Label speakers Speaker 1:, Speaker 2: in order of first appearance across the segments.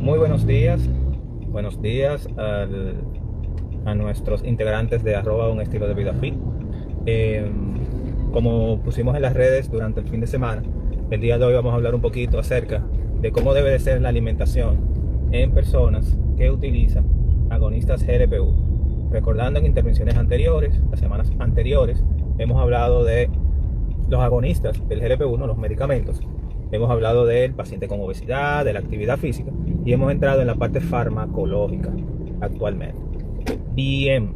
Speaker 1: Muy buenos días a nuestros integrantes de @un estilo de vida fit. Como pusimos en las redes durante el fin de semana, el día de hoy vamos a hablar un poquito acerca de cómo debe de ser la alimentación en personas que utilizan agonistas GLP-1. Recordando en intervenciones anteriores, las semanas anteriores, hemos hablado de los agonistas del GLP-1, los medicamentos. Hemos hablado del paciente con obesidad, de la actividad física, y hemos entrado en la parte farmacológica actualmente. Bien,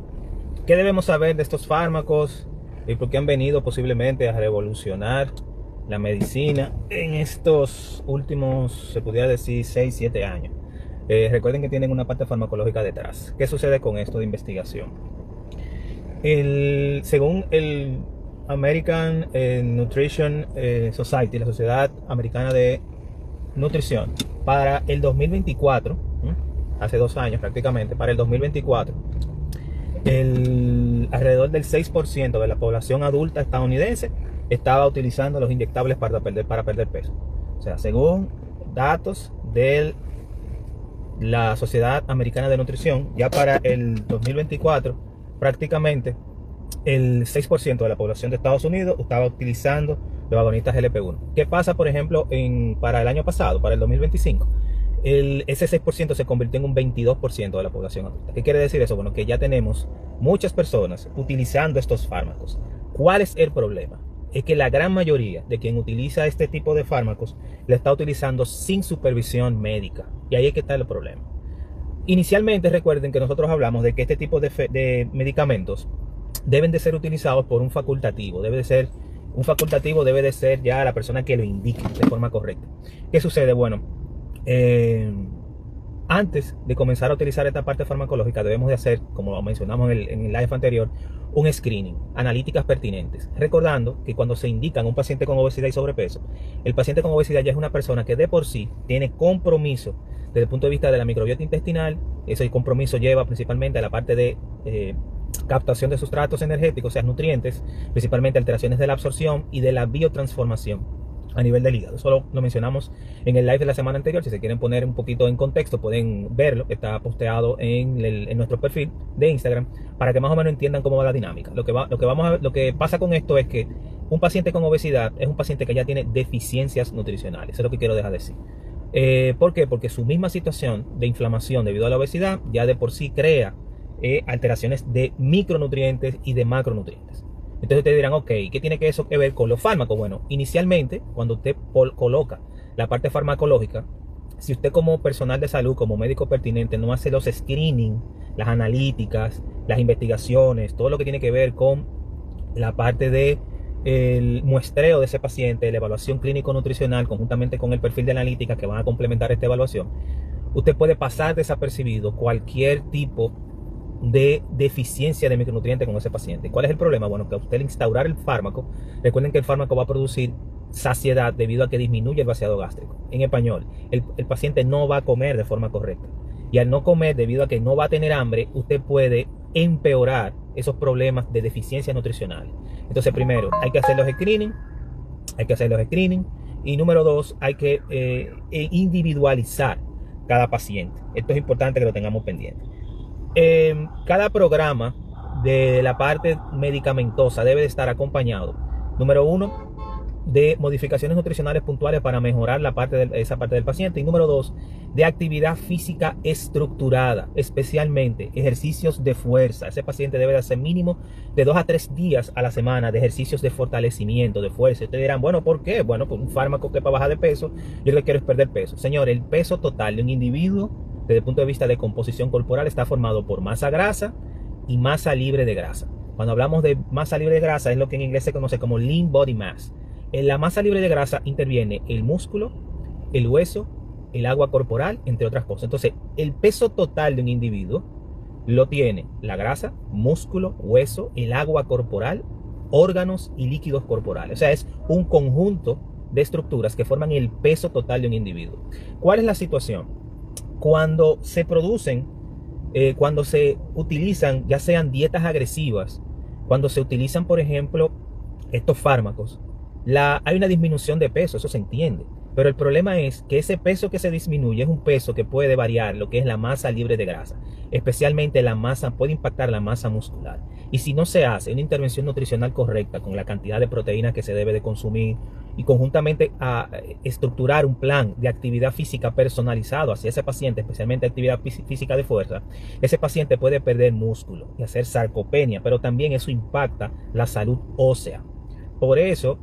Speaker 1: ¿qué debemos saber de estos fármacos y por qué han venido posiblemente a revolucionar la medicina en estos últimos, se pudiera decir, 6-7 años? Recuerden que tienen una parte farmacológica detrás. ¿Qué sucede con esto de investigación? Según el American Nutrition Society, la Sociedad Americana de Nutrición, para el 2024, hace 2 años prácticamente, para el 2024, alrededor del 6% de la población adulta estadounidense estaba utilizando los inyectables para perder peso. O sea, según datos de la Sociedad Americana de Nutrición, ya para el 2024, prácticamente el 6% de la población de Estados Unidos estaba utilizando los agonistas GLP-1. ¿Qué pasa, por ejemplo, para el año pasado, para el 2025? Ese 6% se convirtió en un 22% de la población adulta. ¿Qué quiere decir eso? Bueno, que ya tenemos muchas personas utilizando estos fármacos. ¿Cuál es el problema? Es que la gran mayoría de quien utiliza este tipo de fármacos la está utilizando sin supervisión médica. Y ahí es que está el problema. Inicialmente, recuerden que nosotros hablamos de que este tipo de medicamentos deben de ser utilizados por un facultativo. Debe de ser ya la persona que lo indique de forma correcta. ¿Qué sucede? Bueno, antes de comenzar a utilizar esta parte farmacológica, debemos de hacer, como lo mencionamos en el live anterior, un screening, analíticas pertinentes. Recordando que cuando se indican a un paciente con obesidad y sobrepeso, el paciente con obesidad ya es una persona que de por sí tiene compromiso desde el punto de vista de la microbiota intestinal. Ese compromiso lleva principalmente a la parte de captación de sustratos energéticos, o sea, nutrientes, principalmente alteraciones de la absorción y de la biotransformación a nivel del hígado. Eso lo mencionamos en el live de la semana anterior. Si se quieren poner un poquito en contexto, pueden verlo. Está posteado en nuestro perfil de Instagram para que más o menos entiendan cómo va la dinámica. Lo que pasa con esto es que un paciente con obesidad es un paciente que ya tiene deficiencias nutricionales. Eso es lo que quiero dejar de decir. ¿Por qué? Porque su misma situación de inflamación debido a la obesidad ya de por sí crea alteraciones de micronutrientes y de macronutrientes. Entonces ustedes dirán, ok, ¿qué tiene eso que ver con los fármacos? Bueno, inicialmente, cuando usted coloca la parte farmacológica, si usted como personal de salud, como médico pertinente, no hace los screening, las analíticas, las investigaciones, todo lo que tiene que ver con la parte de el muestreo de ese paciente, la evaluación clínico-nutricional, conjuntamente con el perfil de analítica que van a complementar esta evaluación, usted puede pasar desapercibido cualquier tipo de deficiencia de micronutrientes con ese paciente. ¿Cuál es el problema? Bueno, que a usted al instaurar el fármaco, recuerden que el fármaco va a producir saciedad debido a que disminuye el vaciado gástrico. En español, el paciente no va a comer de forma correcta. Y al no comer, debido a que no va a tener hambre, usted puede empeorar esos problemas de deficiencias nutricionales. Entonces, primero, hay que hacer los screening. Y número 2, hay que individualizar cada paciente. Esto es importante que lo tengamos pendiente. Cada programa de la parte medicamentosa debe de estar acompañado, número 1, de modificaciones nutricionales puntuales para mejorar esa parte del paciente, y número 2, de actividad física estructurada, especialmente ejercicios de fuerza. Ese paciente debe de hacer mínimo de 2 a 3 días a la semana de ejercicios de fortalecimiento, de fuerza. Ustedes dirán, bueno, ¿por qué? Bueno, pues un fármaco que para bajar de peso, yo lo que quiero es perder peso. Señor, el peso total de un individuo desde el punto de vista de composición corporal está formado por masa grasa y masa libre de grasa. Cuando hablamos de masa libre de grasa, es lo que en inglés se conoce como lean body mass. En la masa libre de grasa interviene el músculo, el hueso, el agua corporal, entre otras cosas. Entonces, el peso total de un individuo lo tiene la grasa, músculo, hueso, el agua corporal, órganos y líquidos corporales. O sea, es un conjunto de estructuras que forman el peso total de un individuo. ¿Cuál es la situación? Cuando se producen, cuando se utilizan, ya sean dietas agresivas, cuando se utilizan, por ejemplo, estos fármacos, hay una disminución de peso, eso se entiende. Pero el problema es que ese peso que se disminuye es un peso que puede variar lo que es la masa libre de grasa, especialmente la masa, puede impactar la masa muscular. Y si no se hace una intervención nutricional correcta con la cantidad de proteínas que se debe de consumir y conjuntamente a estructurar un plan de actividad física personalizado hacia ese paciente, especialmente actividad física de fuerza, ese paciente puede perder músculo y hacer sarcopenia, pero también eso impacta la salud ósea. Por eso,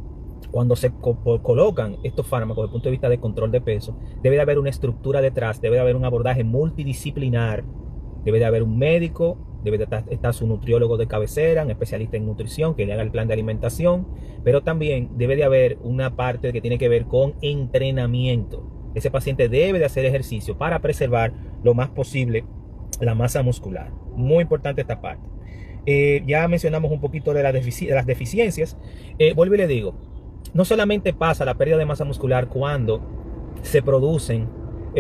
Speaker 1: cuando se colocan estos fármacos desde el punto de vista de control de peso, debe de haber una estructura detrás, debe de haber un abordaje multidisciplinar, debe de haber un médico, debe de estar su nutriólogo de cabecera, un especialista en nutrición que le haga el plan de alimentación, pero también debe de haber una parte que tiene que ver con entrenamiento. Ese paciente debe de hacer ejercicio para preservar lo más posible la masa muscular. Muy importante esta parte. Ya mencionamos un poquito de las deficiencias. Vuelvo y le digo, no solamente pasa la pérdida de masa muscular cuando se producen,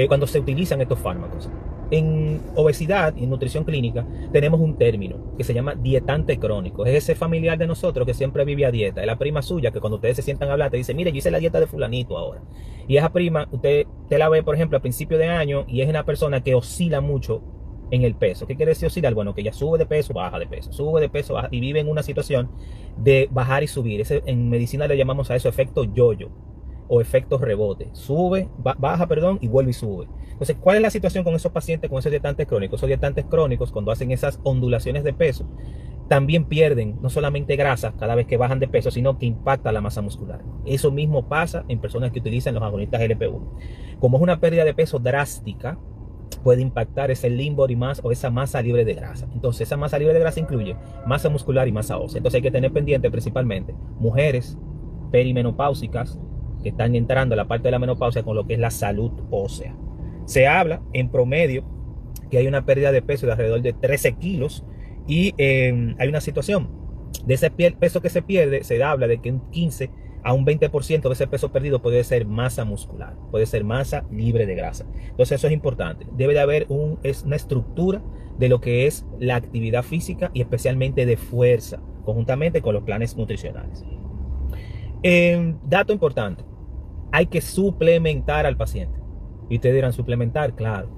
Speaker 1: cuando se utilizan estos fármacos. En obesidad y en nutrición clínica tenemos un término que se llama dietante crónico. Es ese familiar de nosotros que siempre vive a dieta. Es la prima suya que cuando ustedes se sientan a hablar te dice, mire, yo hice la dieta de fulanito ahora. Y esa prima, usted la ve, por ejemplo, a principio de año y es una persona que oscila mucho en el peso. ¿Qué quiere decir oscilar? Bueno, que ella sube de peso, baja de peso, sube de peso, baja, y vive en una situación de bajar y subir. En medicina le llamamos a eso efecto yo-yo o efecto rebote. Sube, baja, perdón, y vuelve y sube. Entonces, ¿cuál es la situación con esos pacientes, con esos dietantes crónicos? Esos dietantes crónicos, cuando hacen esas ondulaciones de peso, también pierden no solamente grasa cada vez que bajan de peso, sino que impacta la masa muscular. Eso mismo pasa en personas que utilizan los agonistas GLP-1. Como es una pérdida de peso drástica, puede impactar ese lean body mass o esa masa libre de grasa. Entonces, esa masa libre de grasa incluye masa muscular y masa ósea. Entonces, hay que tener pendiente principalmente mujeres perimenopáusicas que están entrando a la parte de la menopausia con lo que es la salud ósea. Se habla en promedio que hay una pérdida de peso de alrededor de 13 kilos y hay una situación de ese peso que se pierde, se habla de que un 15 a un 20% de ese peso perdido puede ser masa muscular, puede ser masa libre de grasa. Entonces eso es importante. Debe de haber una estructura de lo que es la actividad física y especialmente de fuerza, conjuntamente con los planes nutricionales. Dato importante, hay que suplementar al paciente. Y ustedes dirán, suplementar, claro.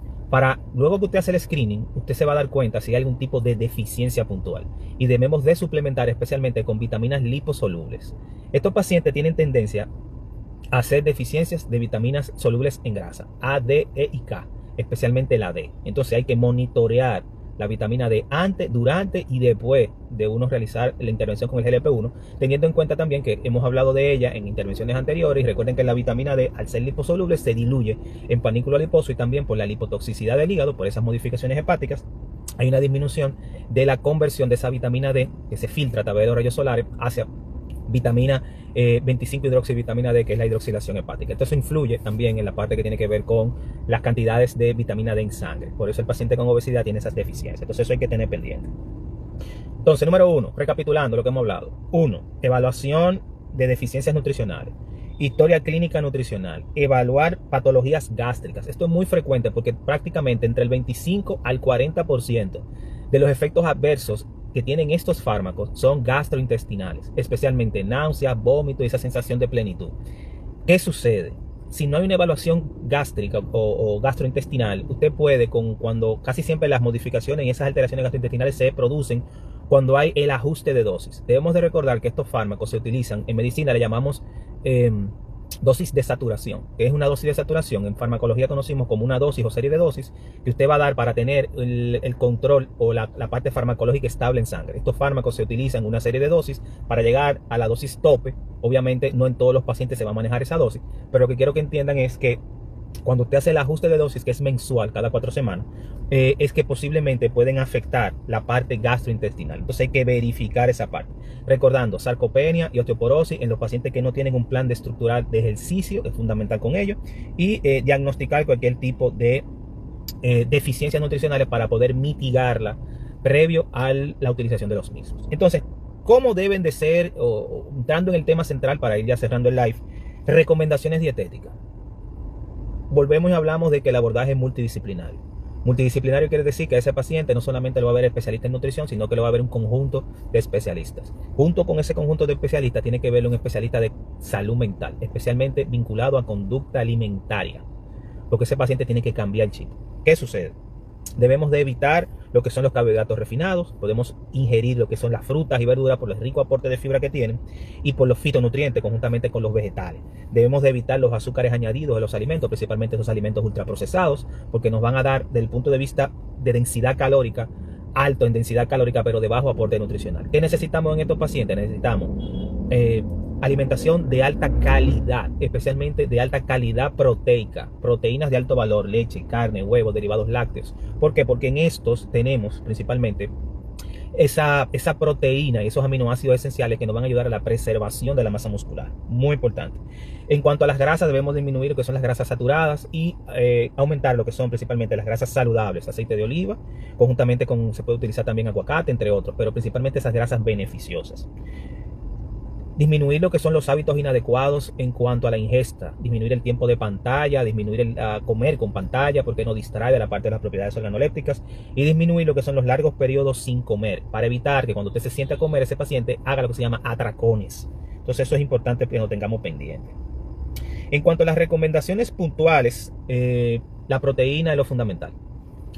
Speaker 1: Luego que usted hace el screening, usted se va a dar cuenta si hay algún tipo de deficiencia puntual. Y debemos de suplementar especialmente con vitaminas liposolubles. Estos pacientes tienen tendencia a hacer deficiencias de vitaminas solubles en grasa, A, D, E y K, especialmente la D. Entonces hay que monitorear la vitamina D antes, durante y después de uno realizar la intervención con el GLP-1, teniendo en cuenta también que hemos hablado de ella en intervenciones anteriores. Y recuerden que la vitamina D, al ser liposoluble, se diluye en panículo adiposo y también por la lipotoxicidad del hígado, por esas modificaciones hepáticas, hay una disminución de la conversión de esa vitamina D que se filtra a través de los rayos solares hacia vitamina 25 hidroxivitamina D, que es la hidroxilación hepática. Entonces influye también en la parte que tiene que ver con las cantidades de vitamina D en sangre. Por eso el paciente con obesidad tiene esas deficiencias. Entonces eso hay que tener pendiente. Entonces, número 1, recapitulando lo que hemos hablado. 1, evaluación de deficiencias nutricionales. Historia clínica nutricional. Evaluar patologías gástricas. Esto es muy frecuente porque prácticamente entre el 25 al 40% de los efectos adversos que tienen estos fármacos son gastrointestinales, especialmente náuseas, vómito y esa sensación de plenitud. ¿Qué sucede? Si no hay una evaluación gástrica o gastrointestinal, usted puede, cuando casi siempre las modificaciones y esas alteraciones gastrointestinales se producen cuando hay el ajuste de dosis. Debemos de recordar que estos fármacos se utilizan, en medicina le llamamos dosis de saturación, que es una dosis de saturación. En farmacología conocimos como una dosis o serie de dosis que usted va a dar para tener el control o la parte farmacológica estable en sangre. Estos fármacos se utilizan una serie de dosis para llegar a la dosis tope. Obviamente no en todos los pacientes se va a manejar esa dosis, pero lo que quiero que entiendan es que cuando usted hace el ajuste de dosis, que es mensual, cada 4 semanas, es que posiblemente pueden afectar la parte gastrointestinal. Entonces hay que verificar esa parte. Recordando, sarcopenia y osteoporosis en los pacientes que no tienen un plan de estructural de ejercicio, es fundamental con ello. Y diagnosticar cualquier tipo de deficiencias nutricionales para poder mitigarla previo a la utilización de los mismos. Entonces, ¿cómo deben de ser, entrando en el tema central para ir ya cerrando el live, recomendaciones dietéticas? Volvemos y hablamos de que el abordaje es multidisciplinario. Multidisciplinario quiere decir que a ese paciente no solamente lo va a ver especialista en nutrición, sino que lo va a ver un conjunto de especialistas. Junto con ese conjunto de especialistas tiene que verlo un especialista de salud mental, especialmente vinculado a conducta alimentaria, porque ese paciente tiene que cambiar el chip. ¿Qué sucede? Debemos de evitar lo que son los carbohidratos refinados, podemos ingerir lo que son las frutas y verduras por el rico aporte de fibra que tienen y por los fitonutrientes conjuntamente con los vegetales. Debemos de evitar los azúcares añadidos de los alimentos, principalmente esos alimentos ultraprocesados, porque nos van a dar, desde el punto de vista de densidad calórica, alto en densidad calórica, pero de bajo aporte nutricional. ¿Qué necesitamos en estos pacientes? Necesitamos alimentación de alta calidad, especialmente de alta calidad proteica, proteínas de alto valor, leche, carne, huevos, derivados lácteos. ¿Por qué? Porque en estos tenemos principalmente esa proteína y esos aminoácidos esenciales que nos van a ayudar a la preservación de la masa muscular. Muy importante. En cuanto a las grasas, debemos disminuir lo que son las grasas saturadas y aumentar lo que son principalmente las grasas saludables, aceite de oliva, conjuntamente con, se puede utilizar también aguacate, entre otros, pero principalmente esas grasas beneficiosas. Disminuir lo que son los hábitos inadecuados en cuanto a la ingesta, disminuir el tiempo de pantalla, disminuir el comer con pantalla porque no distrae de la parte de las propiedades organolépticas, y disminuir lo que son los largos periodos sin comer para evitar que cuando usted se siente a comer ese paciente haga lo que se llama atracones. Entonces eso es importante que lo tengamos pendiente. En cuanto a las recomendaciones puntuales, la proteína es lo fundamental.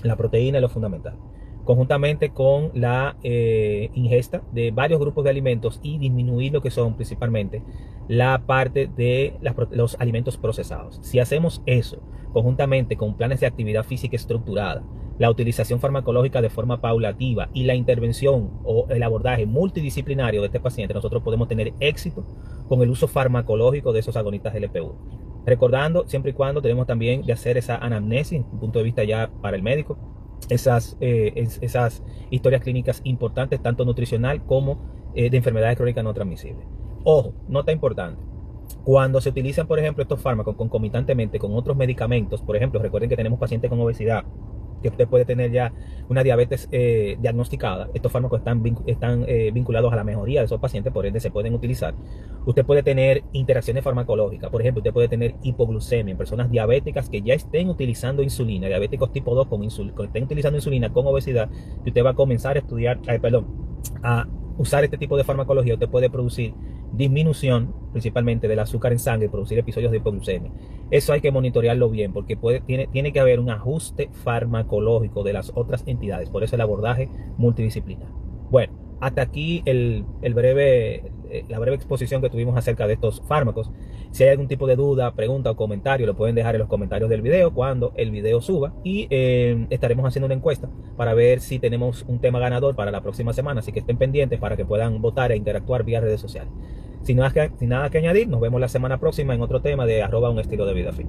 Speaker 1: La proteína es lo fundamental, conjuntamente con la ingesta de varios grupos de alimentos y disminuir lo que son principalmente la parte de los alimentos procesados. Si hacemos eso conjuntamente con planes de actividad física estructurada, la utilización farmacológica de forma paulativa y la intervención o el abordaje multidisciplinario de este paciente, nosotros podemos tener éxito con el uso farmacológico de esos agonistas LP1. Recordando, siempre y cuando tenemos también de hacer esa anamnesis, un punto de vista ya para el médico, esas historias clínicas importantes, tanto nutricional como de enfermedades crónicas no transmisibles. Ojo, nota importante. Cuando se utilizan, por ejemplo, estos fármacos concomitantemente con otros medicamentos, por ejemplo, recuerden que tenemos pacientes con obesidad, que usted puede tener ya una diabetes diagnosticada. Estos fármacos están vinculados a la mejoría de esos pacientes, por ende se pueden utilizar. Usted puede tener interacciones farmacológicas, por ejemplo, usted puede tener hipoglucemia en personas diabéticas que ya estén utilizando insulina, diabéticos tipo 2 que estén utilizando insulina con obesidad, que usted va a comenzar a estudiar, a usar este tipo de farmacología. Usted puede producir disminución principalmente del azúcar en sangre, producir episodios de hipoglucemia. Eso hay que monitorearlo bien porque tiene que haber un ajuste farmacológico de las otras entidades. Por eso el abordaje multidisciplinar. Bueno, hasta aquí la breve exposición que tuvimos acerca de estos fármacos. Si hay algún tipo de duda, pregunta o comentario, lo pueden dejar en los comentarios del video cuando el video suba, y estaremos haciendo una encuesta para ver si tenemos un tema ganador para la próxima semana, así que estén pendientes para que puedan votar e interactuar vía redes sociales. Sin nada que añadir, nos vemos la semana próxima en otro tema de @un estilo de vida fit.